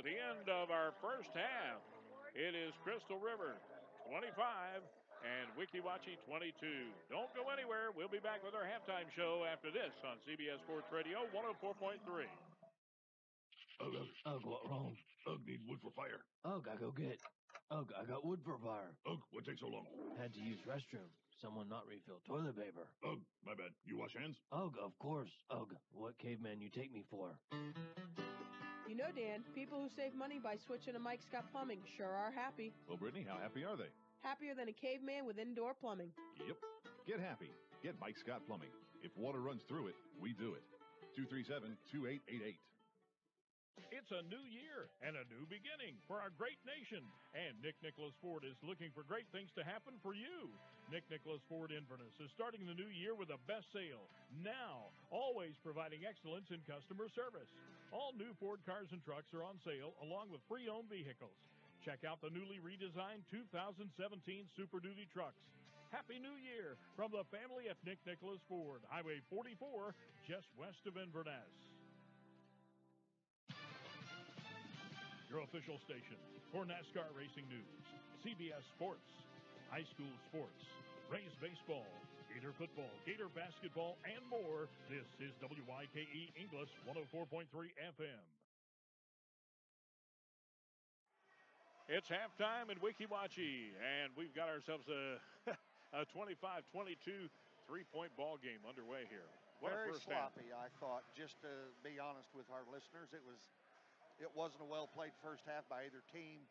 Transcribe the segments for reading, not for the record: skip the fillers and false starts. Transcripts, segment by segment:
at the end of our first half. It is Crystal River 25 and Weeki Wachee 22. Don't go anywhere. We'll be back with our halftime show after this on CBS Sports Radio 104.3. Ugh, what wrong? Need wood for fire. I go get. I got wood for fire. What takes so long? Had to use restroom. Someone not refill toilet paper. My bad. You wash hands? Of course. What caveman you take me for? You know, Dan, people who save money by switching to Mike Scott Plumbing sure are happy. Well, Brittany, how happy are they? Happier than a caveman with indoor plumbing. Yep. Get happy. Get Mike Scott Plumbing. If water runs through it, we do it. 237-2888. It's a new year and a new beginning for our great nation. And Nick Nicholas Ford is looking for great things to happen for you. Nick Nicholas Ford Inverness is starting the new year with a best sale. Now, always providing excellence in customer service. All new Ford cars and trucks are on sale along with pre-owned vehicles. Check out the newly redesigned 2017 Super Duty trucks. Happy New Year from the family at Nick Nicholas Ford, Highway 44, just west of Inverness. Your official station for NASCAR racing news, CBS Sports, high school sports, Rays baseball, Gator football, Gator basketball, and more. This is WYKE English 104.3 FM. It's halftime in Weeki Wachee, and we've got ourselves a 25-22 three-point ball game underway here. What Very a first sloppy, half. I thought. Just to be honest with our listeners, it wasn't a well-played first half by either team.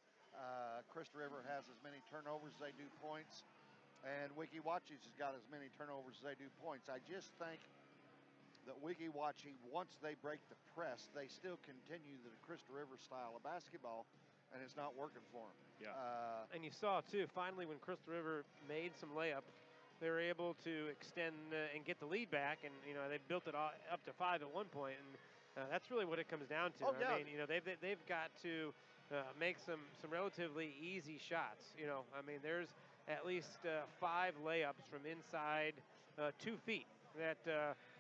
Crystal River has as many turnovers as they do points, and Weeki Wachee's has got as many turnovers as they do points. I just think that Weeki Wachee, once they break the press, they still continue the Crystal River style of basketball, and it's not working for them. Yeah. And you saw, too, finally when Crystal River made some layups, they were able to extend and get the lead back, and, they built it up to 5 at one point, and that's really what it comes down to. Oh, yeah. I mean, they've got to make some relatively easy shots. There's at least 5 layups from inside 2 feet that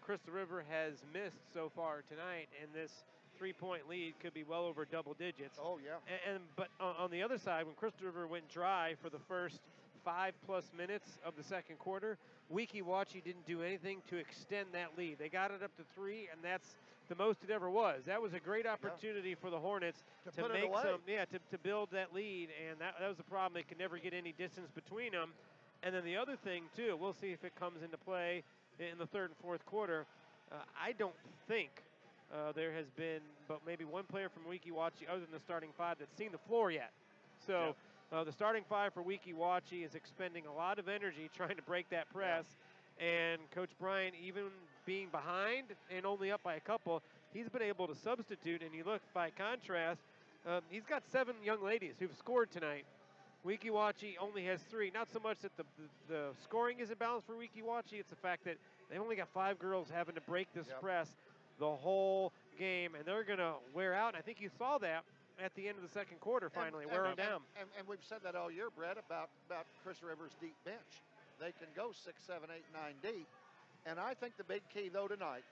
Crystal River has missed so far tonight, and this 3-point lead could be well over double digits. Oh, yeah. But on the other side, when Crystal River went dry for the first 5+ minutes of the second quarter, Weeki Wachee didn't do anything to extend that lead. They got it up to 3, and that's the most it ever was. That was a great opportunity for the Hornets to make to build that lead, and that was the problem. They could never get any distance between them. And then the other thing, too, we'll see if it comes into play in the third and fourth quarter. I don't think there has been but maybe one player from Weeki Wachee other than the starting 5 that's seen the floor yet. So the starting 5 for Weeki Wachee is expending a lot of energy trying to break that press. And Coach Bryant, even being behind and only up by a couple, he's been able to substitute. And you look by contrast, he's got 7 young ladies who've scored tonight. Weeki Wachee only has 3. Not so much that the scoring isn't balanced for Weeki Wachee, it's the fact that they've only got 5 girls having to break this press the whole game, and they're going to wear out. And I think you saw that at the end of the second quarter, finally, wear them down. And we've said that all year, Brett, about Crystal River's deep bench. They can go 6, 7, 8, 9 deep. And I think the big key, though, tonight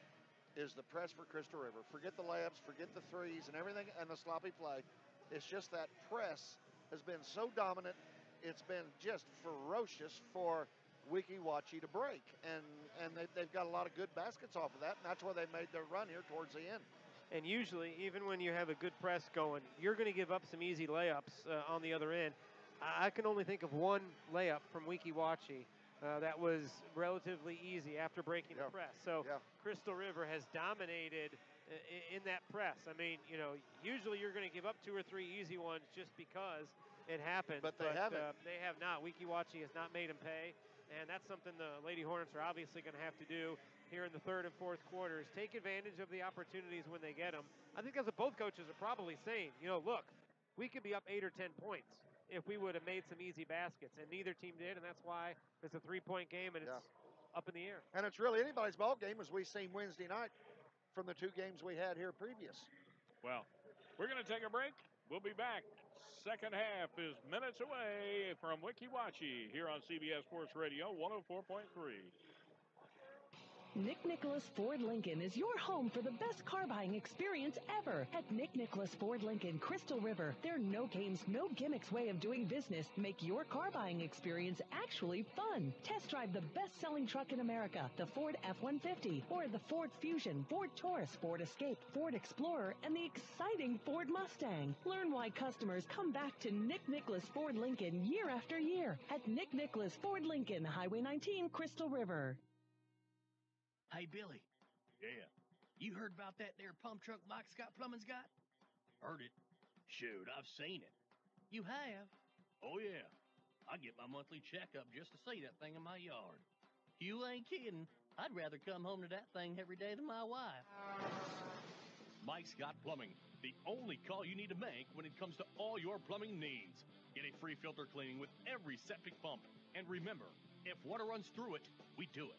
is the press for Crystal River. Forget the layups, forget the threes and everything and the sloppy play. It's just that press has been so dominant. It's been just ferocious for Weeki Wachee to break. And they've got a lot of good baskets off of that, and that's where they made their run here towards the end. And usually, even when you have a good press going, you're going to give up some easy layups on the other end. I can only think of one layup from Weeki Wachee that was relatively easy after breaking the press. So Crystal River has dominated in that press. I mean, usually you're going to give up 2 or 3 easy ones just because it happened. But they haven't. They have not. Weeki Wachee has not made them pay. And that's something the Lady Hornets are obviously going to have to do here in the third and fourth quarters. Take advantage of the opportunities when they get them. I think that's what both coaches are probably saying. Look, we could be up 8 or 10 points if we would have made some easy baskets. And neither team did, and that's why it's a 3-point game, and it's up in the air. And it's really anybody's ball game, as we've seen Wednesday night from the 2 games we had here previous. Well, we're going to take a break. We'll be back. Second half is minutes away from Weeki Wachee here on CBS Sports Radio 104.3. Nick Nicholas Ford Lincoln is your home for the best car buying experience ever. At Nick Nicholas Ford Lincoln Crystal River, their no games, no gimmicks way of doing business make your car buying experience actually fun. Test drive the best-selling truck in America, the Ford F-150, or the Ford Fusion, Ford Taurus, Ford Escape, Ford Explorer, and the exciting Ford Mustang. Learn why customers come back to Nick Nicholas Ford Lincoln year after year at Nick Nicholas Ford Lincoln, Highway 19, Crystal River. Hey, Billy. Yeah. You heard about that there pump truck Mike Scott Plumbing's got? Heard it. Shoot, I've seen it. You have? Oh, yeah. I get my monthly checkup just to see that thing in my yard. You ain't kidding. I'd rather come home to that thing every day than my wife. Mike Scott Plumbing, the only call you need to make when it comes to all your plumbing needs. Get a free filter cleaning with every septic pump. And remember, if water runs through it, we do it.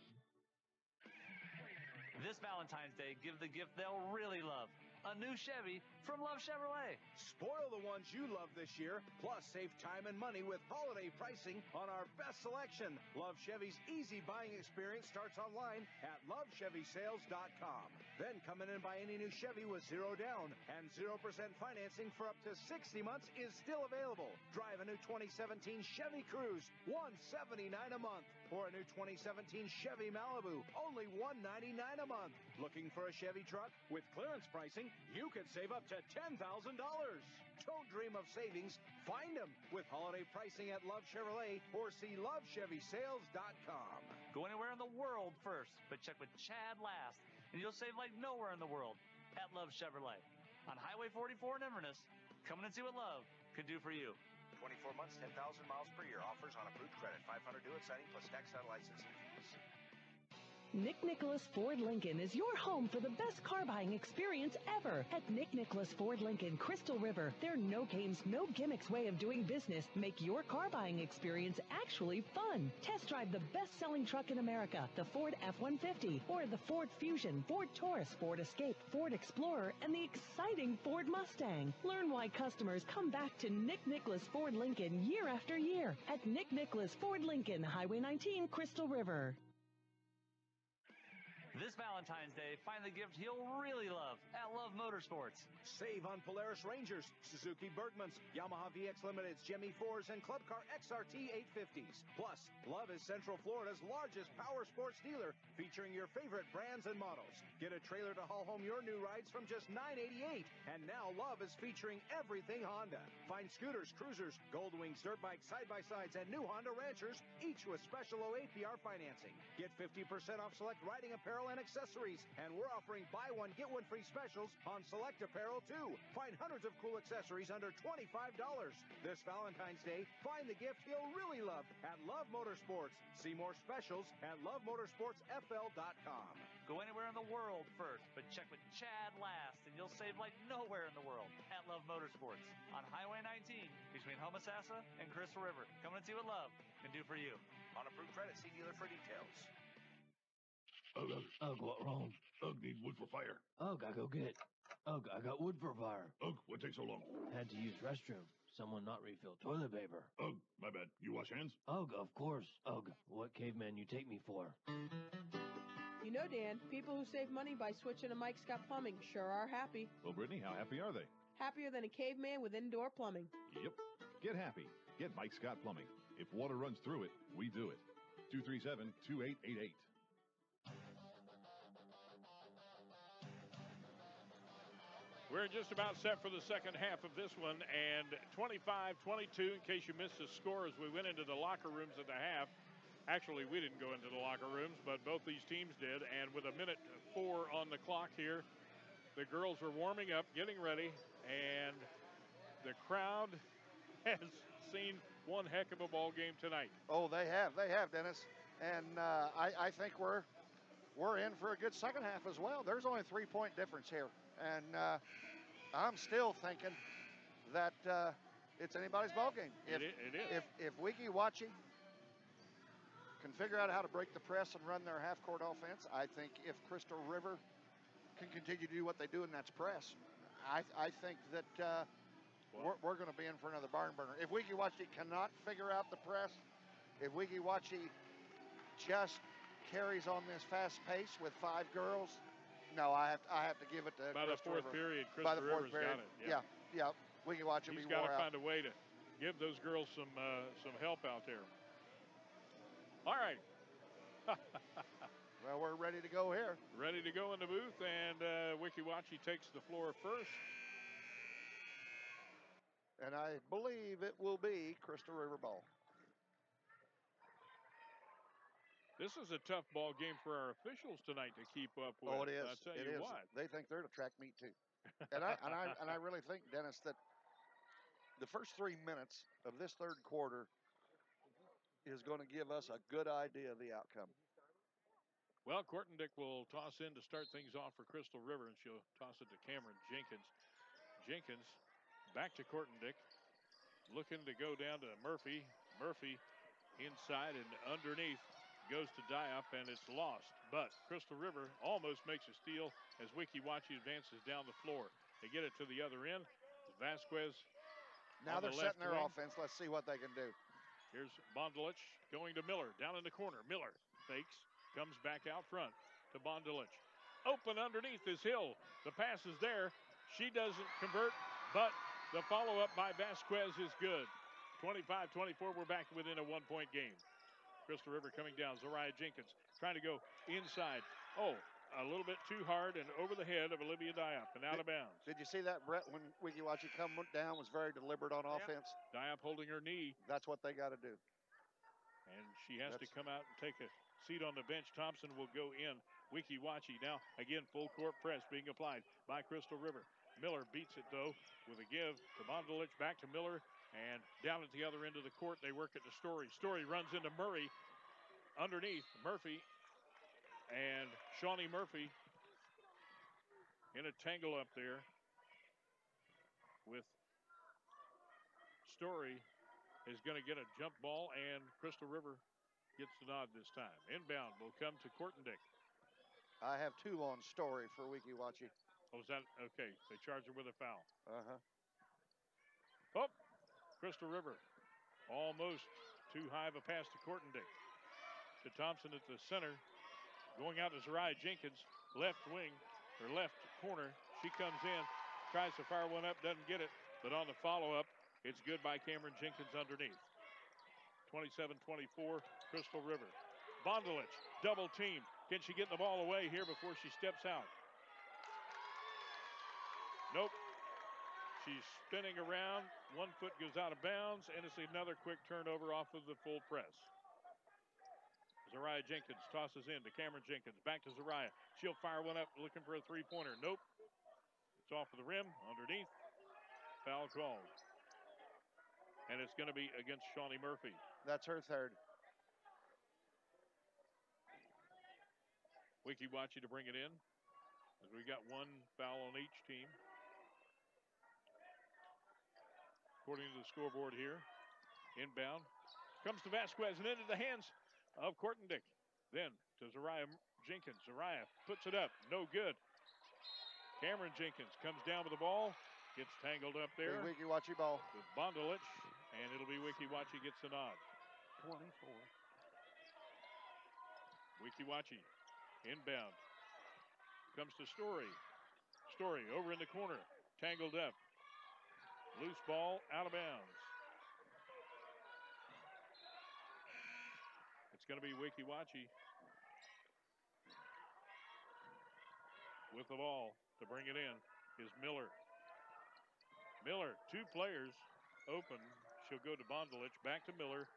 This Valentine's Day, give the gift they'll really love. A new Chevy from Love Chevrolet. Spoil the ones you love this year, plus save time and money with holiday pricing on our best selection. Love Chevy's easy buying experience starts online at lovechevysales.com. Then come in and buy any new Chevy with 0 down and 0% financing for up to 60 months is still available. Drive a new 2017 Chevy Cruze, $179 a month. Or a new 2017 Chevy Malibu, only $199 a month. Looking for a Chevy truck? With clearance pricing, you could save up to $10,000. Don't dream of savings. Find them with holiday pricing at Love Chevrolet or see lovechevysales.com. Go anywhere in the world first, but check with Chad last, and you'll save like nowhere in the world at Love Chevrolet. On Highway 44 in Inverness, come in and see what love can do for you. 24 months, 10,000 miles per year. Offers on approved credit. 500 due at signing plus tax on licensing fees. Nick Nicholas Ford Lincoln is your home for the best car buying experience ever. At Nick Nicholas Ford Lincoln Crystal River, their no games, no gimmicks way of doing business make your car buying experience actually fun. Test drive the best-selling truck in America, the Ford F-150, or the Ford Fusion, Ford Taurus, Ford Escape, Ford Explorer, and the exciting Ford Mustang. Learn why customers come back to Nick Nicholas Ford Lincoln year after year at Nick Nicholas Ford Lincoln, Highway 19, Crystal River. This Valentine's Day, find the gift he'll really love at Love Motorsports. Save on Polaris Rangers, Suzuki Bergmans, Yamaha VX Limiteds, Gemmy 4s, and Club Car XRT 850s. Plus, Love is Central Florida's largest power sports dealer, featuring your favorite brands and models. Get a trailer to haul home your new rides from just $988. And now Love is featuring everything Honda. Find scooters, cruisers, Gold Wings, dirt bikes, side-by-sides, and new Honda Ranchers, each with special low APR financing. Get 50% off select riding apparel and accessories, and we're offering buy one get one free specials on select apparel too. Find hundreds of cool accessories under $25. This Valentine's Day, find the gift you'll really love at Love Motorsports. See more specials at lovemotorsportsfl.com. Go anywhere in the world first, but check with Chad last, and you'll save like nowhere in the world at Love Motorsports on Highway 19 between Homosassa and Crystal River. Come and see what love can do for you. On approved credit, see dealer for details. Ugh, Ugh, what wrong? need wood for fire. Ugh, I go get. Ugh, I got wood for fire. Ugh, what takes so long? Had to use restroom. Someone not refill toilet paper. Ugh, my bad. You wash hands? Ugh, of course. Ugh, what caveman you take me for? You know, Dan, people who save money by switching to Mike Scott Plumbing sure are happy. Well, Brittany, how happy are they? Happier than a caveman with indoor plumbing. Yep. Get happy. Get Mike Scott Plumbing. If water runs through it, we do it. 237-2888. We're just about set for the second half of this one, and 25-22, in case you missed the score as we went into the locker rooms at the half. Actually, we didn't go into the locker rooms, but both these teams did, and with a minute 4 on the clock here, the girls are warming up, getting ready, and the crowd has seen one heck of a ball game tonight. Oh, they have, Dennis. And I think we're in for a good second half as well. There's only a 3-point difference here. And I'm still thinking that it's anybody's ball game. It is. If Wiki Wachi can figure out how to break the press and run their half-court offense, I think if Crystal River can continue to do what they do, and that's press, I think that we're going to be in for another barn burner. If Wiki Wachi cannot figure out the press, if Wiki Wachi just carries on this fast pace with 5 girls. No, I have to give it to by Crystal the fourth River. period. By the Crystal fourth River's period. got it. Yeah. We can watch it He's be got wore to out. find a way to give those girls some help out there. All right. Well, we're ready to go here. Ready to go in the booth, and Wikiwachi takes the floor first. And I believe it will be Crystal River ball. This is a tough ball game for our officials tonight to keep up with. Oh, it is. I'll tell It you is. what. They think they're at a track meet too. And I really think, Dennis, that the first 3 minutes of this third quarter is going to give us a good idea of the outcome. Well, Kortendick will toss in to start things off for Crystal River, and she'll toss it to Cameron Jenkins. Jenkins back to Kortendick, looking to go down to Murphy. Murphy inside and underneath goes to Diop, and it's lost. But Crystal River almost makes a steal as Wikiwachi advances down the floor. They get it to the other end. Vasquez. Now they're setting their offense. Let's see what they can do. Here's Bondelich going to Miller down in the corner. Miller fakes, comes back out front to Bondelich. Open underneath is Hill. The pass is there. She doesn't convert, but the follow-up by Vasquez is good. 25-24, we're back within a 1-point game. Crystal River coming down. Zariah Jenkins trying to go inside. Oh, a little bit too hard and over the head of Olivia Diop and out of bounds. Did you see that, Brett, when Wikiwachi come down, was very deliberate on offense? Diop holding her knee. That's what they got to do. And she has to come out and take a seat on the bench. Thompson will go in. Wikiwachi now, again, full court press being applied by Crystal River. Miller beats it, though, with a give to Bondelich, back to Miller, and down at the other end of the court, they work it to Story. Story runs into Murray underneath. Murphy and Shawnee Murphy in a tangle up there with Story is going to get a jump ball, and Crystal River gets the nod this time. Inbound will come to Kortendick. I have 2 on Story for Wikiwachi. Oh, is that okay? They charge her with a foul. Uh-huh. Oh, Crystal River almost too high of a pass to Kortendick. To Thompson at the center. Going out to Zariah Jenkins, left wing, or left corner. She comes in, tries to fire one up, doesn't get it. But on the follow-up, it's good by Cameron Jenkins underneath. 27-24, Crystal River. Bondelich, double team. Can she get the ball away here before she steps out? Nope. She's spinning around. 1 foot goes out of bounds, and it's another quick turnover off of the full press. Zariah Jenkins tosses in to Cameron Jenkins. Back to Zariah. She'll fire one up looking for a three-pointer. Nope. It's off of the rim, underneath. Foul called. And it's going to be against Shawnee Murphy. That's her third. Wikiwachi to bring it in. As we got 1 foul on each team. According to the scoreboard here. Inbound. Comes to Vasquez and into the hands of Kortendick. Then to Zariah Jenkins. Zariah puts it up. No good. Cameron Jenkins comes down with the ball. Gets tangled up there. Big Wikiwachi ball. With Bondelich. And it'll be Wikiwachi gets the nod. 24. Wikiwachi inbound. Comes to Story. Story over in the corner. Tangled up. Loose ball out of bounds. It's going to be Wikiwachi with the ball to bring it in is Miller. Miller, 2 players open. She'll go to Bondelich, back to Miller,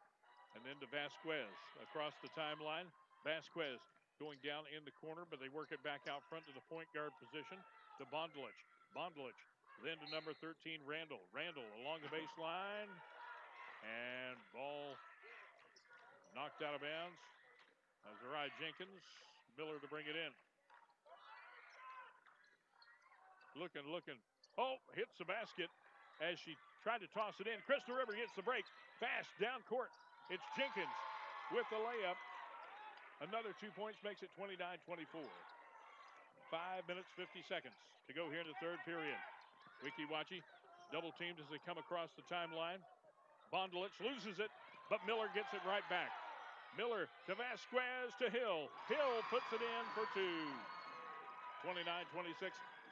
and then to Vasquez. Across the timeline, Vasquez going down in the corner, but they work it back out front to the point guard position to Bondelich. Bondelich, then to number 13, Randall. Randall along the baseline, and ball knocked out of bounds. Zariah Jenkins, Miller to bring it in. Looking. Oh, hits the basket as she tried to toss it in. Crystal River gets the break. Fast down court. It's Jenkins with the layup. Another 2 points makes it 29-24. 5 minutes, 50 seconds to go here in the third period. Wikiwachi double teamed as they come across the timeline. Bondelich loses it, but Miller gets it right back. Miller to Vasquez to Hill. Hill puts it in for two. 29-26.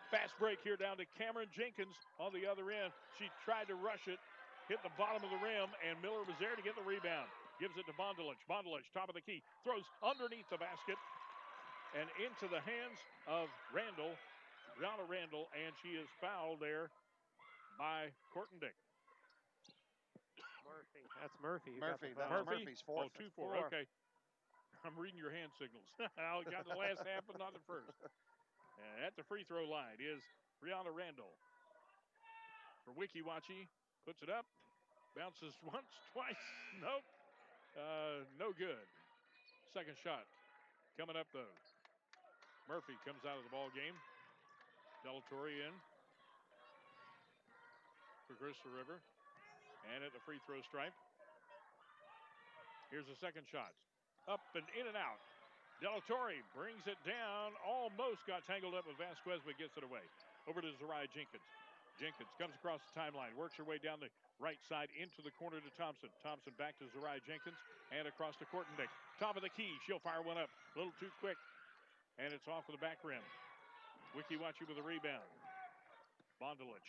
Fast break here down to Cameron Jenkins on the other end. She tried to rush it, hit the bottom of the rim, and Miller was there to get the rebound. Gives it to Bondelich. Bondelich, top of the key, throws underneath the basket and into the hands of Randall, Rihanna Randall, and she is fouled there by Cortendick. Murphy. That's Murphy. Murphy. That's Murphy? Murphy's fourth. Oh, 2-4. Okay. I'm reading your hand signals. I got the last half, but not the first. And at the free throw line is Rihanna Randall. For Wiki Wachi, puts it up, bounces once, twice, nope, no good. Second shot coming up though. Murphy comes out of the ball game. Delatorre in for Crystal River. And at the free throw stripe. Here's the second shot. Up and in and out. Delatorre brings it down. Almost got tangled up with Vasquez, but gets it away. Over to Zariah Jenkins. Jenkins comes across the timeline, works her way down the right side into the corner to Thompson. Thompson back to Zariah Jenkins and across to Cortendick. Top of the key. She'll fire one up. A little too quick. And it's off of the back rim. Wiki Wachi with a rebound. Bondelich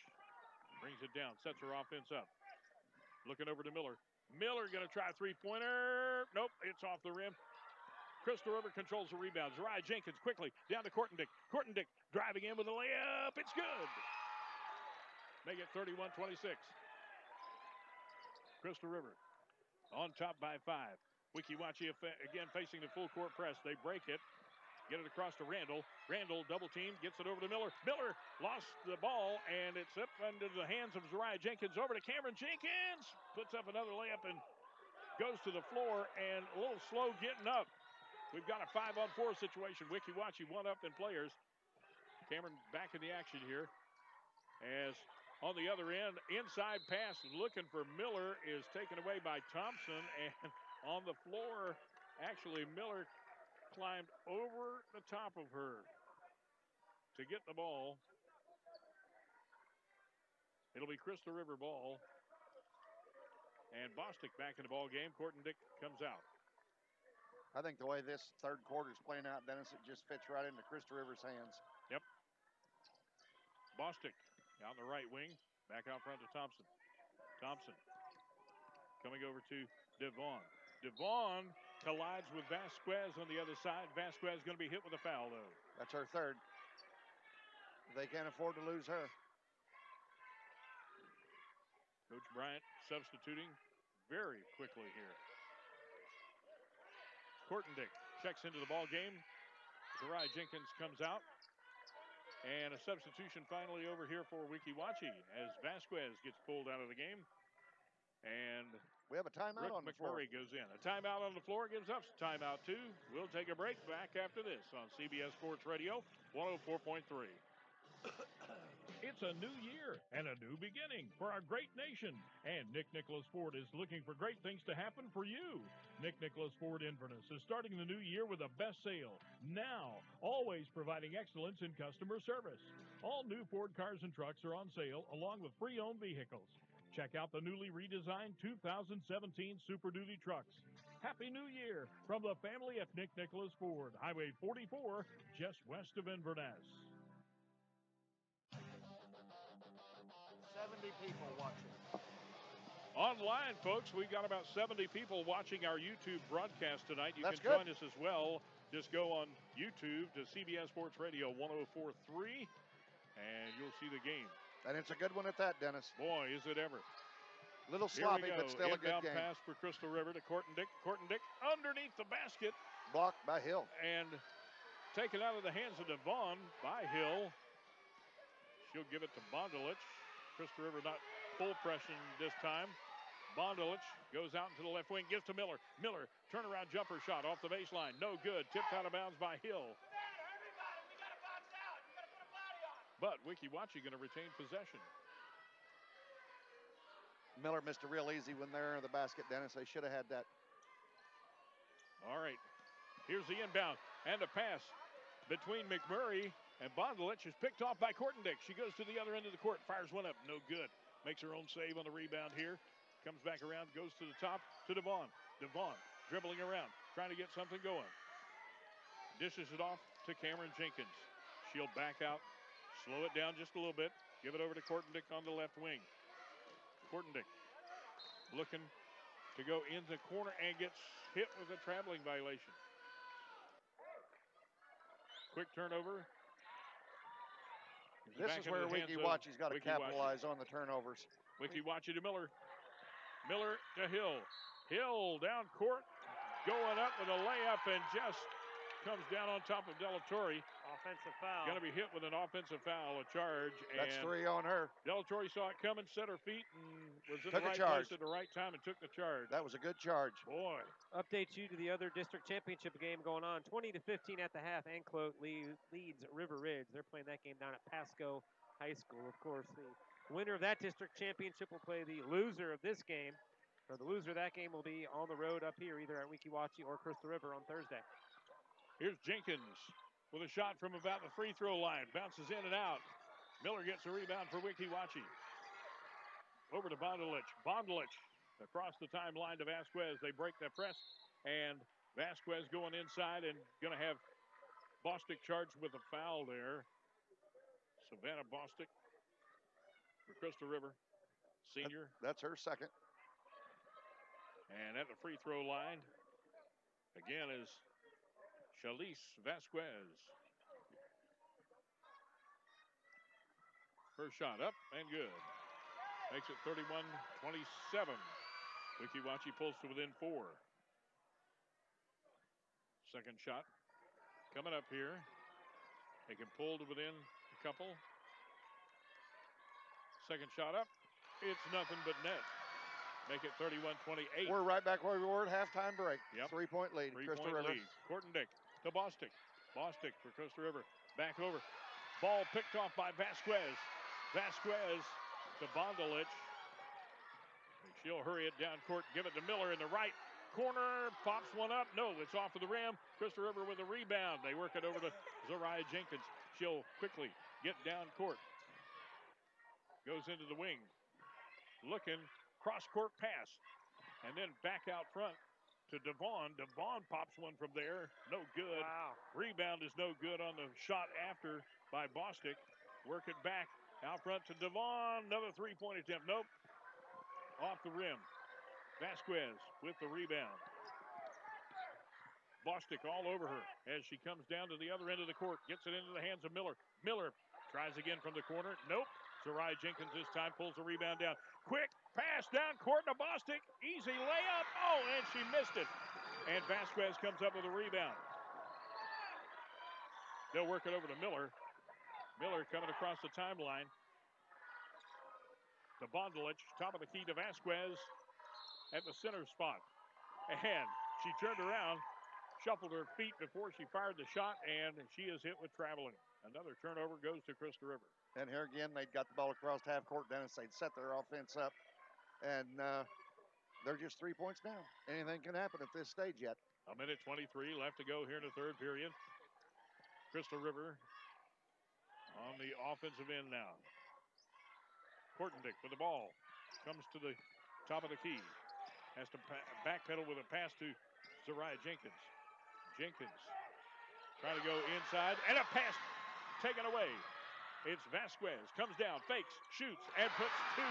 brings it down, sets her offense up. Looking over to Miller. Miller going to try a three-pointer. Nope, it's off the rim. Crystal River controls the rebound. Zariah Jenkins quickly down to Cortendick. Cortendick driving in with a layup. It's good. Make it 31-26. Crystal River on top by 5. Wiki Wachi again facing the full court press. They break it. Get it across to Randall. Randall double team, gets it over to Miller. Miller lost the ball, and it's up under the hands of Zariah Jenkins. Over to Cameron Jenkins. Puts up another layup and goes to the floor, and a little slow getting up. We've got a 5-on-4 situation. Wiki Wachi one up in players. Cameron back in the action here. As on the other end, inside pass looking for Miller is taken away by Thompson, and on the floor, actually Miller climbed over the top of her to get the ball. It'll be Crystal River ball. And Bostic back in the ball game. Cortendick comes out. I think the way this third quarter is playing out, Dennis, it just fits right into Crystal River's hands. Yep. Bostic out in the right wing. Back out front to Thompson. Thompson coming over to Devon. Devon collides with Vasquez on the other side. Vasquez going to be hit with a foul, though. That's her third. They can't afford to lose her. Coach Bryant substituting very quickly here. Cortendick checks into the ball game. Zariah Jenkins comes out. And a substitution finally over here for Wiki Wachi as Vasquez gets pulled out of the game. And we have a timeout Rick on the floor. McMurray goes in. A timeout on the floor gives us a timeout, too. We'll take a break back after this on CBS Sports Radio 104.3. It's a new year and a new beginning for our great nation. And Nick Nicholas Ford is looking for great things to happen for you. Nick Nicholas Ford Inverness is starting the new year with a best sale. Now, always providing excellence in customer service. All new Ford cars and trucks are on sale along with pre-owned vehicles. Check out the newly redesigned 2017 Super Duty trucks. Happy New Year from the family at Nick Nicholas Ford, Highway 44, just west of Inverness. 70 people watching. Online, folks, we've got about 70 people watching our YouTube broadcast tonight. You That's can good. join us as well. Just go on YouTube to CBS Sports Radio 104.3, and you'll see the game. And it's a good one at that, Dennis. Boy, is it ever. Little sloppy, but still a good Inbound game. pass for Crystal River to Cortendick. Cortendick underneath the basket. Blocked by Hill. And taken out of the hands of Devon by Hill. She'll give it to Bondelich. Crystal River not full pressing this time. Bondelich goes out into the left wing, gives to Miller. Miller, turnaround jumper shot off the baseline. No good. Tipped out of bounds by Hill. But Wiki Wachi going to retain possession. Miller missed a real easy one there in the basket, Dennis. They should have had that. All right. Here's the inbound and a pass between McMurray and Bondelich is picked off by Cortendick. She goes to the other end of the court, fires one up, no good. Makes her own save on the rebound here. Comes back around, goes to the top to Devon. Devon dribbling around, trying to get something going. Dishes it off to Cameron Jenkins. She'll back out, slow it down just a little bit, give it over to Kortendick on the left wing. Kortendick looking to go in the corner and gets hit with a traveling violation. Quick turnover. This is where Wiki Wachi's got to capitalize on the turnovers. Wiki Wachi to Miller. Miller to Hill. Hill down court, going up with a layup and just comes down on top of Delatorre. Offensive foul. Going to be hit with an offensive foul, a charge. That's and 3 on her. Delatorre saw it coming, set her feet, and was in Took the right a charge place at the right time and took the charge. That was a good charge. Boy. Updates you to the other district championship game going on. 20-15 at the half. Anclote leads River Ridge. They're playing that game down at Pasco High School. Of course, the winner of that district championship will play the loser of this game. Or the loser of that game will be on the road up here, either at Wiki Wachi or Crystal River on Thursday. Here's Jenkins with a shot from about the free throw line. Bounces in and out. Miller gets a rebound for Wiki Wachi. Over to Bondelich. Bondelich across the timeline to Vasquez. They break the press, and Vasquez going inside and going to have Bostic charged with a foul there. Savannah Bostic for Crystal River, senior. That's her second. And at the free throw line, again, is Shalise Vasquez. First shot up and good. Makes it 31-27. Wiki Wachi pulls to within 4. Second shot coming up here. They can pull to within a couple. Second shot up. It's nothing but net. Make it 31-28. We're right back where we were at halftime break. Yep. 3-point lead. Crystal River. Lead. Kortendick to Bostic. Bostic for Crystal River. Back over. Ball picked off by Vasquez. Vasquez to Bondelich. She'll hurry it down court, give it to Miller in the right corner. Pops one up. No, it's off of the rim. Crystal River with a rebound. They work it over to Zariah Jenkins. She'll quickly get down court. Goes into the wing. Looking. Cross-court pass. And then back out front to Devon. Devon pops one from there. No good. Wow. Rebound is no good on the shot after by Bostic. Work it back out front to Devon. Another three-point attempt. Nope. Off the rim. Vasquez with the rebound. Bostic all over her as she comes down to the other end of the court. Gets it into the hands of Miller. Miller tries again from the corner. Nope. Zariah Jenkins this time pulls the rebound down. Quick pass down court to Bostic. Easy layup. Oh, and she missed it. And Vasquez comes up with a rebound. They'll work it over to Miller. Miller coming across the timeline. To Bondelich, top of the key to Vasquez at the center spot. And she turned around, shuffled her feet before she fired the shot, and she is hit with traveling. Another turnover goes to Crystal River. And here again, they got the ball across half court. Dennis, they'd set their offense up, and they're just 3 points down. Anything can happen at this stage yet. A minute 23 left to go here in the third period. Crystal River on the offensive end now. Kortendick with the ball. Comes to the top of the key. Has to backpedal with a pass to Zariah Jenkins. Jenkins trying to go inside, and a pass taken away. It's Vasquez. Comes down, fakes, shoots, and puts 2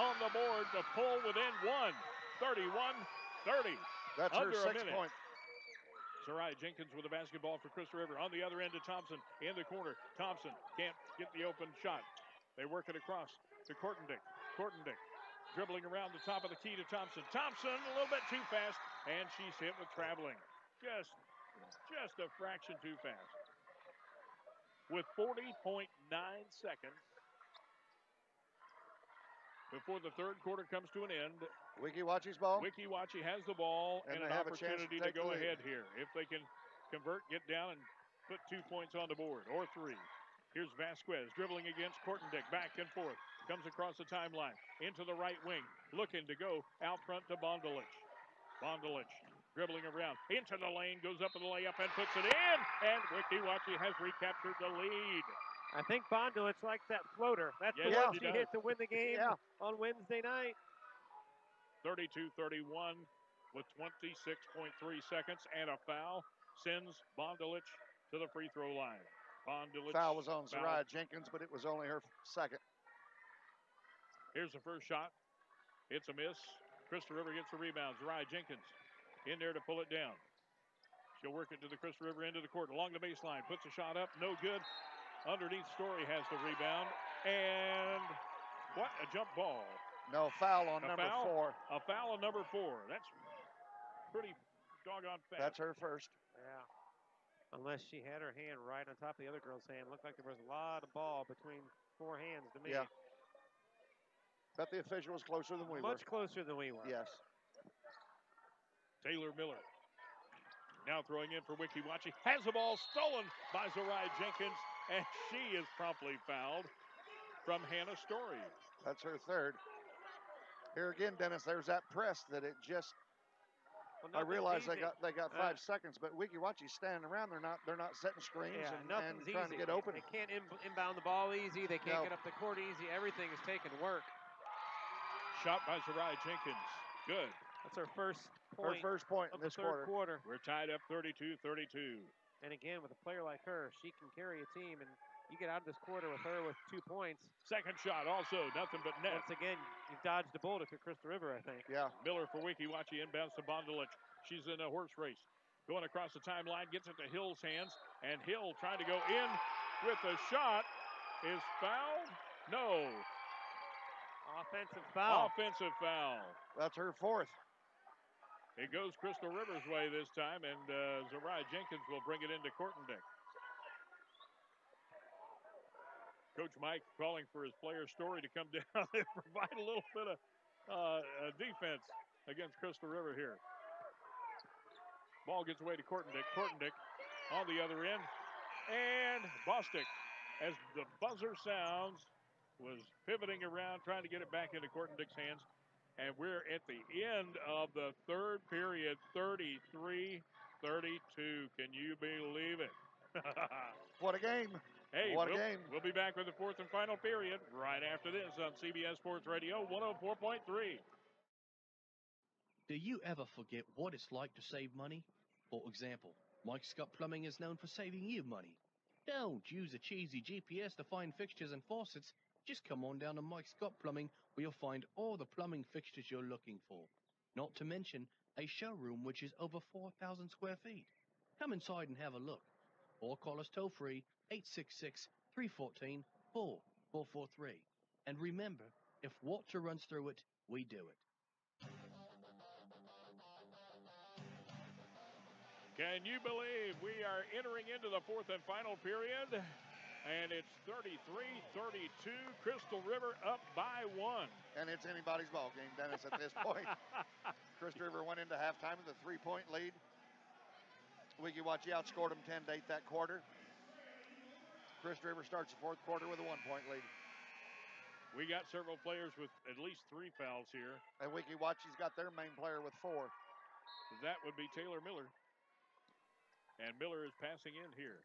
on the board to pull within 1. 31-30. That's her 6 point. Zariah Jenkins with the basketball for Crystal River. On the other end to Thompson in the corner. Thompson can't get the open shot. They work it across to Kortendick. Kortendick dribbling around the top of the key to Thompson. Thompson a little bit too fast, and she's hit with traveling. Just a fraction too fast. With 40.9 seconds before the third quarter comes to an end. Wiki Wachi's ball. Wiki Wachi has the ball and an opportunity to go ahead here. If they can convert, get down, and put 2 points on the board, or 3. Here's Vasquez dribbling against Kortendick, back and forth. Comes across the timeline, into the right wing. Looking to go out front to Bondelich. Bondelich dribbling around, into the lane, goes up with the layup and puts it in. And Wiki Wachi has recaptured the lead. I think Bondelich likes that floater. That's the one she hit to win the game on Wednesday night. 32-31. with 26.3 seconds, and a foul sends Bondelich to the free throw line. Bondelich Foul was on fouled. Zariah Jenkins, but it was only her second. Here's the first shot. It's a miss. Crystal River gets the rebound. Zariah Jenkins in there to pull it down. She'll work it to the Crystal River end of the court. Along the baseline, puts a shot up. No good. Underneath, Story has the rebound. And what a jump ball. No, foul on number 4. A foul on number 4. That's pretty doggone fast. That's her first. Yeah. Unless she had her hand right on top of the other girl's hand. Looked like there was a lot of ball between 4 hands to me. Yeah. Bet the official was closer than we were. Much closer than we were. Yes. Taylor Miller now throwing in for Wiki Wachi. Has the ball stolen by Zariah Jenkins, and she is promptly fouled from Hannah Story. That's her third. Here again, Dennis, there's that press that it just. Well, I realize easy. they got 5 seconds, but Wiki Wachi's standing around. They're not setting screens and trying to get open. They can't inbound the ball easy. They can't get up the court easy. Everything is taking work. Shot by Zariah Jenkins. Good. That's her first point. Her first point of in this the third quarter. We're tied up 32-32. And again, with a player like her, she can carry a team. And you get out of this quarter with her with 2 points. Second shot also, nothing but net. Once again, you've dodged a bullet if you're Crystal River, I think. Yeah. Miller for Wiki Wachi, inbounds to Bondelich. She's in a horse race. Going across the timeline, gets it to Hill's hands. And Hill trying to go in with a shot. Is fouled? No. Offensive foul. Offensive foul. That's her fourth. It goes Crystal River's way this time, and Zariah Jenkins will bring it into Kortendick. Coach Mike calling for his player Story to come down and provide a little bit of defense against Crystal River here. Ball gets away to Kortendick. Kortendick on the other end. And Bostic, as the buzzer sounds, was pivoting around, trying to get it back into Kortendick's hands. And we're at the end of the third period, 33-32. Can you believe it? What a game. Hey, what a game. We'll be back with the fourth and final period right after this on CBS Sports Radio 104.3. Do you ever forget what it's like to save money? For example, Mike Scott Plumbing is known for saving you money. Don't use a cheesy GPS to find fixtures and faucets. Just come on down to Mike Scott Plumbing, where you'll find all the plumbing fixtures you're looking for. Not to mention a showroom which is over 4,000 square feet. Come inside and have a look. Or call us toll-free 866-314-4443. And remember, if water runs through it, we do it. Can you believe we are entering into the fourth and final period? And it's 33-32. Crystal River up by 1. And it's anybody's ball game, Dennis, at this point. Crystal River went into halftime with a 3-point lead. Wiki Wachi outscored them 10-8 that quarter. Crystal River starts the fourth quarter with a 1-point lead. We got several players with at least 3 fouls here. And Wiki Wachi's got their main player with 4. That would be Taylor Miller. And Miller is passing in here.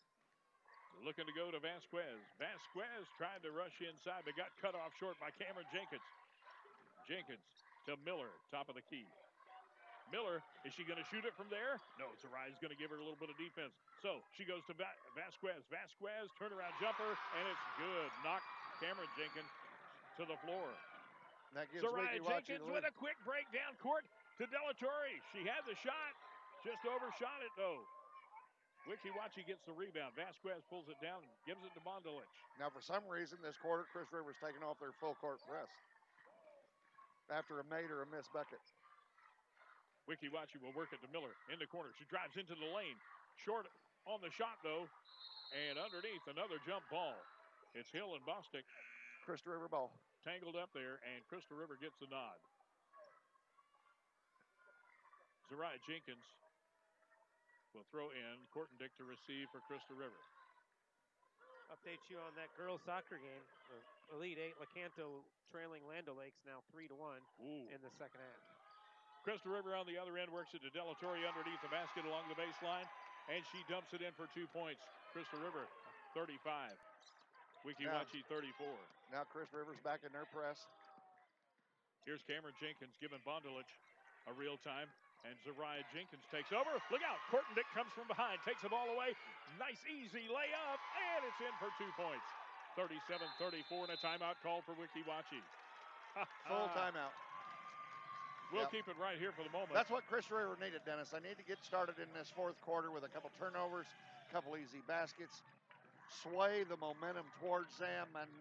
Looking to go to Vasquez. Vasquez tried to rush inside, but got cut off short by Cameron Jenkins. Jenkins to Miller, top of the key. Miller, is she going to shoot it from there? No, Zariah's going to give her a little bit of defense. So she goes to Vasquez. Vasquez, turnaround jumper, and it's good. Knocked Cameron Jenkins to the floor. That gives Zariah Jenkins with a quick break down court to Delatorre. She had the shot, just overshot it though. Wiki Wachi gets the rebound. Vasquez pulls it down and gives it to Bondelich. Now, for some reason, this quarter, Crystal River's taking off their full court press after a made or a missed bucket. Wiki Wachi will work it to Miller in the corner. She drives into the lane. Short on the shot, though. And underneath, another jump ball. It's Hill and Bostic. Crystal River ball. Tangled up there, and Crystal River gets the nod. Zariah Jenkins will throw in. Kortendick to receive for Crystal River. Update you on that girls soccer game. The Elite 8, Lecanto trailing Land O'Lakes now 3-1 in the second half. Crystal River on the other end works it to Delatorre underneath the basket along the baseline, and she dumps it in for 2 points. Crystal River 35. Wiki Wachi 34. Now Crystal River's back in their press. Here's Cameron Jenkins giving Bondelich a real time. And Zariah Jenkins takes over. Look out. Kortendick comes from behind, takes the ball away. Nice, easy layup, and it's in for 2 points. 37-34, and a timeout called for Weeki Wachee. Full timeout. We'll keep it right here for the moment. That's what Chris River needed, Dennis. I need to get started in this fourth quarter with a couple turnovers, a couple easy baskets, sway the momentum towards them, and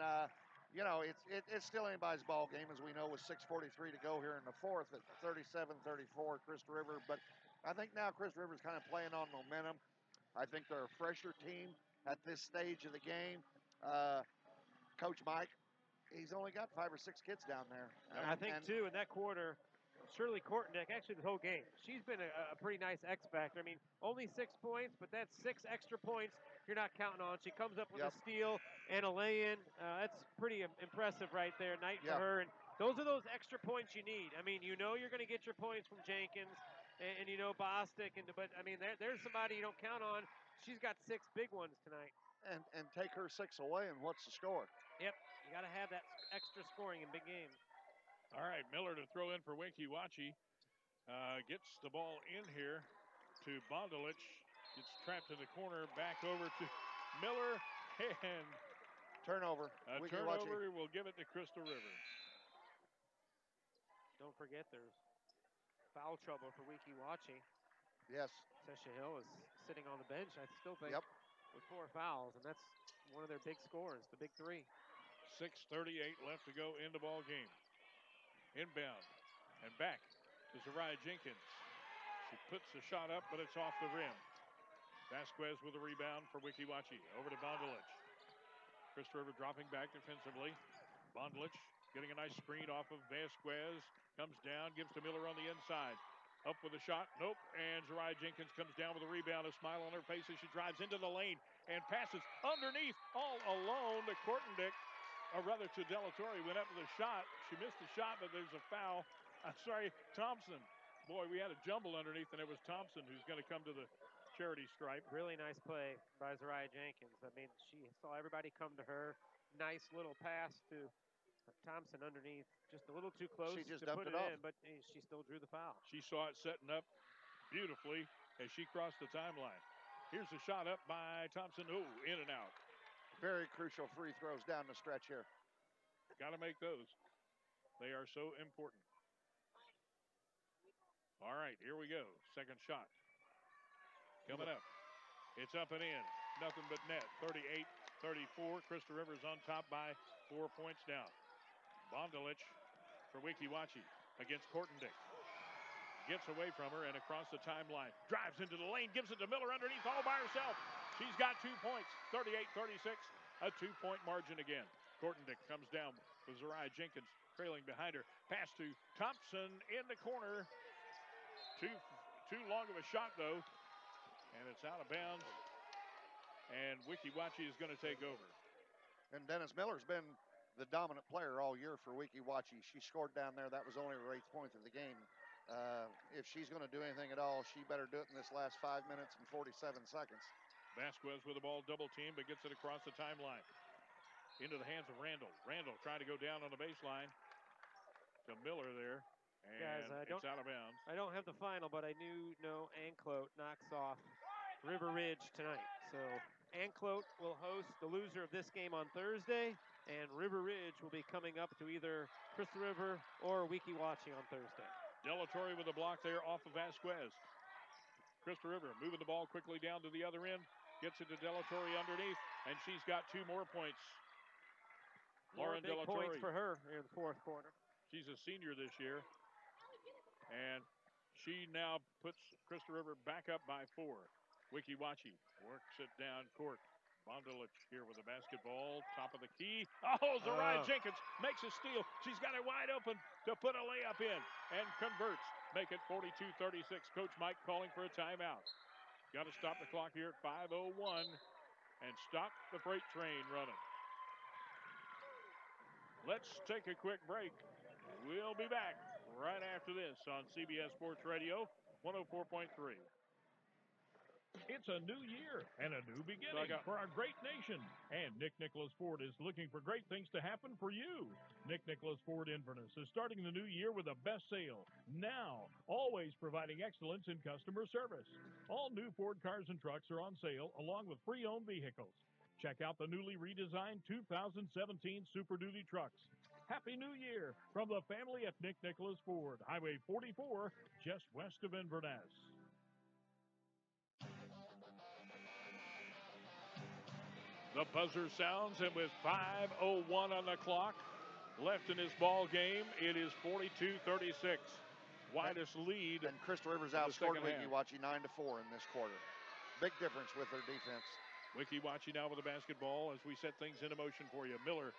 it's still anybody's ball game, as we know, with 6:43 to go here in the fourth at 37-34, Chris River. But I think now Chris River's kind of playing on momentum. I think they're a fresher team at this stage of the game. Coach Mike, he's only got 5 or 6 kids down there. I think, too, in that quarter, Shirley Kortendick, actually the whole game, she's been a pretty nice X factor. I mean, only 6 points, but that's 6 extra points you're not counting on. She comes up with a steal and a lay-in. That's pretty impressive right there, night for her. And those are those extra points you need. I mean, you're going to get your points from Jenkins and Bostic, but I mean, there's somebody you don't count on. She's got 6 big ones tonight. And take her 6 away, and what's the score? Yep, you got to have that extra scoring in big games. All right, Miller to throw in for Weeki Wachee. Gets the ball in here to Bondelich. Gets trapped in the corner. Back over to Miller. And turnover. A turnover will give it to Crystal River. Don't forget there's foul trouble for Weeki Wachee. Yes. Sesha Hill is sitting on the bench, I still think, with 4 fouls, and that's one of their big scores, the big 3. 6:38 left to go in the ball game. Inbound and back to Zariah Jenkins. She puts the shot up, but it's off the rim. Vasquez with a rebound for Weeki Wachee. Over to Bondelich. Chris River dropping back defensively. Bondelich getting a nice screen off of Vasquez. Comes down, gives to Miller on the inside. Up with a shot, nope. And Zariah Jenkins comes down with a rebound, a smile on her face as she drives into the lane and passes underneath all alone to Kortendick. Or rather to Delatorre, went up with a shot. She missed the shot, but there's a foul. I'm sorry, Thompson. Boy, we had a jumble underneath, and it was Thompson who's going to come to the charity stripe. Really nice play by Zariah Jenkins. I mean, she saw everybody come to her. Nice little pass to Thompson underneath. Just a little too close she just to put it in, but she still drew the foul. She saw it setting up beautifully as she crossed the timeline. Here's a shot up by Thompson. Oh, in and out. Very crucial free throws down the stretch here. Got to make those. They are so important. All right, here we go. Second shot. Coming up. It's up and in. Nothing but net. 38-34. Crystal Rivers on top by 4 points now. Bondelich for Weeki Wachee against Kortendick. Gets away from her and across the timeline. Drives into the lane. Gives it to Miller underneath all by herself. She's got 2 points. 38-36. A 2-point margin again. Kortendick comes down with Zariah Jenkins trailing behind her. Pass to Thompson in the corner. Too long of a shot, though. And it's out of bounds. And Weeki Wachee is going to take over. And Dennis Miller's been the dominant player all year for Weeki Wachee. She scored down there. That was only her 8th point of the game. If she's going to do anything at all, she better do it in this last 5 minutes and 47 seconds. Vasquez with the ball double team, but gets it across the timeline. Into the hands of Randall. Randall trying to go down on the baseline to Miller there. And guys, it's out of bounds. I don't have the final, but I know Anclote knocks off River Ridge tonight. So Anclote will host the loser of this game on Thursday, and River Ridge will be coming up to either Crystal River or Weeki Wachee on Thursday. Delatorre with a block there off of Vasquez. Crystal River moving the ball quickly down to the other end. Gets it to Delatorre underneath, and she's got 2 more points. Lauren big Delatorre. Points for her in the fourth quarter. She's a senior this year. And she now puts Crystal River back up by 4. Weeki Wachee works it down court. Bondelich here with the basketball, top of the key. Oh, Zariah Jenkins makes a steal. She's got it wide open to put a layup in and converts. Make it 42-36. Coach Mike calling for a timeout. Got to stop the clock here at 5:01 and stop the freight train running. Let's take a quick break. We'll be back right after this on CBS Sports Radio 104.3. It's a new year and a new beginning for our great nation. And Nick Nicholas Ford is looking for great things to happen for you. Nick Nicholas Ford Inverness is starting the new year with a best sale. Now, always providing excellence in customer service. All new Ford cars and trucks are on sale along with pre-owned vehicles. Check out the newly redesigned 2017 Super Duty trucks. Happy New Year from the family at Nick Nicholas Ford, Highway 44, just west of Inverness. The buzzer sounds, and with 5:01 on the clock left in this ball game, it is 42-36. Widest lead. And Crystal Rivers outscored Wiki Wachi 9-4 in this quarter. Big difference with their defense. Wiki Wachi now with the basketball as we set things into motion for you. Miller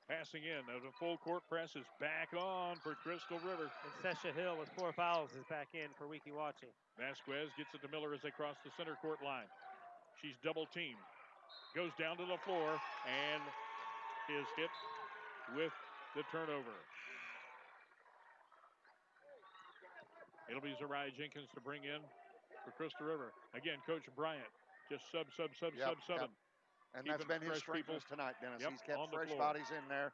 passing in. The full court press is back on for Crystal River. And Sesha Hill with 4 fouls is back in for Wiki Wachi. Vasquez gets it to Miller as they cross the center court line. She's double teamed. Goes down to the floor and is hit with the turnover. It'll be Zariah Jenkins to bring in for Crystal River. Again, Coach Bryant just sub. And that's been his strength tonight, Dennis. He's kept fresh bodies in there.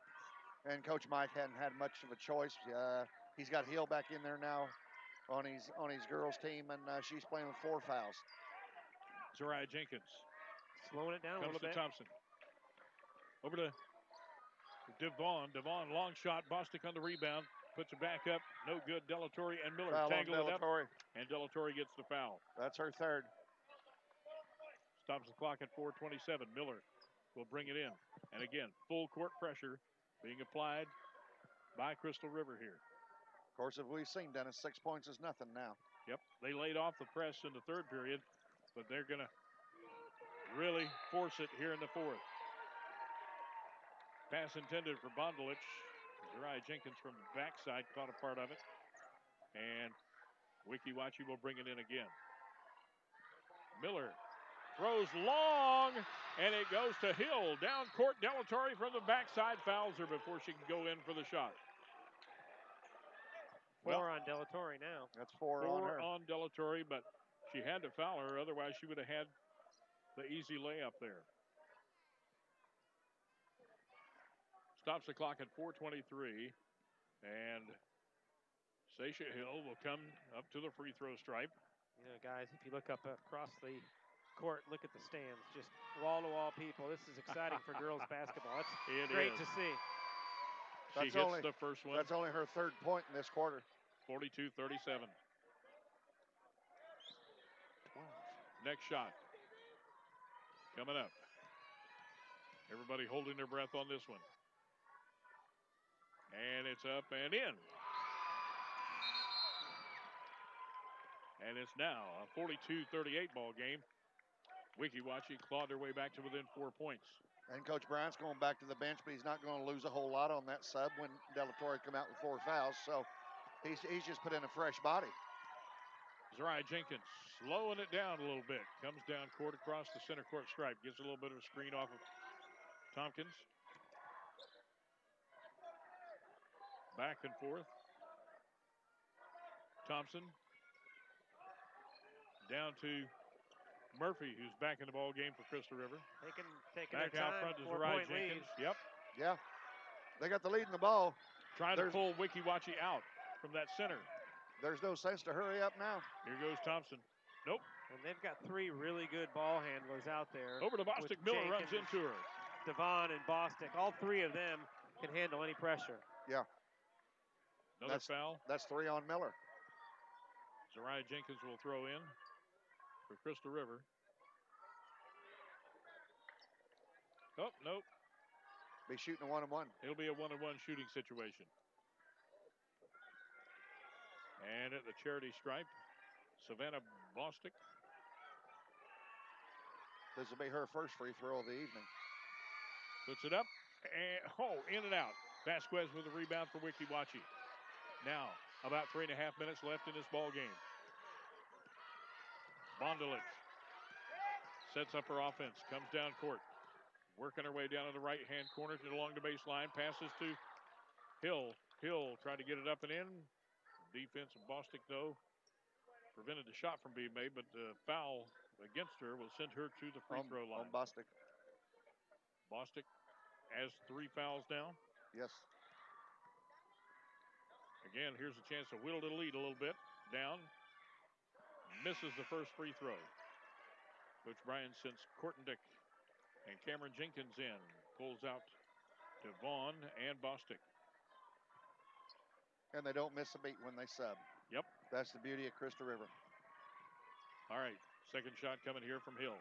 And Coach Mike hadn't had much of a choice. He's got Hill back in there now on his girls team, and she's playing with 4 fouls. Zariah Jenkins. Slowing it down a little bit. Thompson. Over to Devon. Devon, long shot. Bostic on the rebound. Puts it back up. No good. Delatorre and Miller tangle it up. And Delatorre gets the foul. That's her third. Stops the clock at 4:27. Miller will bring it in. And again, full court pressure being applied by Crystal River here. Of course, as we've seen, Dennis, 6 points is nothing now. Yep. They laid off the press in the third period, but they're going to really force it here in the fourth. Pass intended for Bondelich. Zariah Jenkins from the backside caught a part of it. And Wiki Wachi will bring it in again. Miller throws long, and it goes to Hill. Down court, Delatorre from the backside fouls her before she can go in for the shot. 4 on Delatorre now. That's 4 on her. 4 on Delatorre, but she had to foul her. Otherwise, she would have had the easy layup there. Stops the clock at 4:23. And Sasha Hill will come up to the free throw stripe. You know, guys, if you look up across the court, look at the stands. Just wall-to-wall people. This is exciting for girls basketball. It's great to see. She hits the first one. That's only her third point in this quarter. 42-37. Next shot. Coming up. Everybody holding their breath on this one. And it's up and in. And it's now a 42-38 ball game. Wiki Wachi clawed their way back to within 4 points. And Coach Bryant's going back to the bench, but he's not going to lose a whole lot on that sub when Delatorre come out with 4 fouls. So he's just put in a fresh body. Zariah Jenkins slowing it down a little bit. Comes down court across the center court stripe. Gives a little bit of a screen off of Tompkins. Back and forth. Thompson. Down to Murphy, who's back in the ball game for Crystal River. Taking back their out time. front to Zariah Jenkins. Yep. Yeah. They got the lead in the ball. Trying to pull Wiki Wachi out from that center. There's no sense to hurry up now. Here goes Thompson. Nope. And they've got 3 really good ball handlers out there. Over to Bostic. Miller runs into her. Devon and Bostic. All 3 of them can handle any pressure. Yeah. Another foul. That's 3 on Miller. Zariah Jenkins will throw in for Crystal River. Oh, nope. Be shooting a 1-on-1. It'll be a 1-on-1 shooting situation. And at the charity stripe, Savannah Bostic. This will be her first free throw of the evening. Puts it up, and in and out. Vasquez with a rebound for Wiki Wachi. Now, about 3.5 minutes left in this ball game. Bondelich sets up her offense, comes down court, working her way down to the right-hand corner along the baseline, passes to Hill. Hill tried to get it up and in. Defense of Bostic, though, prevented the shot from being made, but the foul against her will send her to the free throw line. On Bostic. Bostic has 3 fouls now. Yes. Again, here's a chance to whittle the lead a little bit. Down. Misses the first free throw. Coach Bryan sends Kortendick and Cameron Jenkins in. Pulls out to Vaughn and Bostic. And they don't miss a beat when they sub. Yep. That's the beauty of Crystal River. All right. Second shot coming here from Hill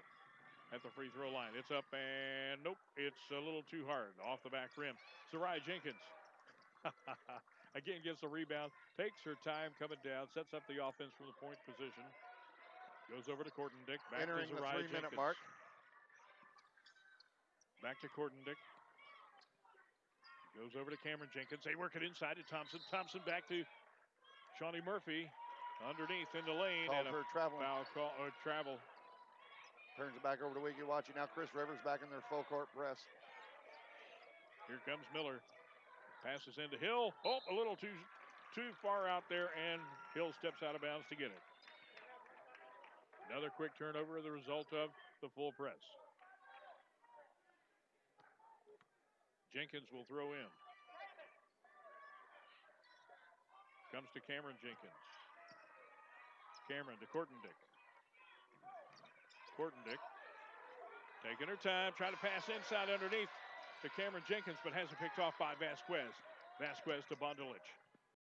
at the free throw line. It's up and nope. It's a little too hard. Off the back rim. Sarai Jenkins. Again gets the rebound. Takes her time coming down. Sets up the offense from the point position. Goes over to Kortendick. Back Entering to the Sarai 3-minute Jenkins. mark. Back to Kortendick. Goes over to Cameron Jenkins. They work it inside to Thompson. Thompson back to Shawnee Murphy. Underneath in the lane. Called and for a traveling. foul call or travel. Turns it back over to Wiki Watchie. Now Chris Rivers back in their full court press. Here comes Miller. Passes into Hill. Oh, a little too far out there, and Hill steps out of bounds to get it. Another quick turnover, the result of the full press. Jenkins will throw in. Comes to Cameron Jenkins. Cameron to Kortendick. Kortendick taking her time, trying to pass inside underneath to Cameron Jenkins, but has it picked off by Vasquez. Vasquez to Bondelich.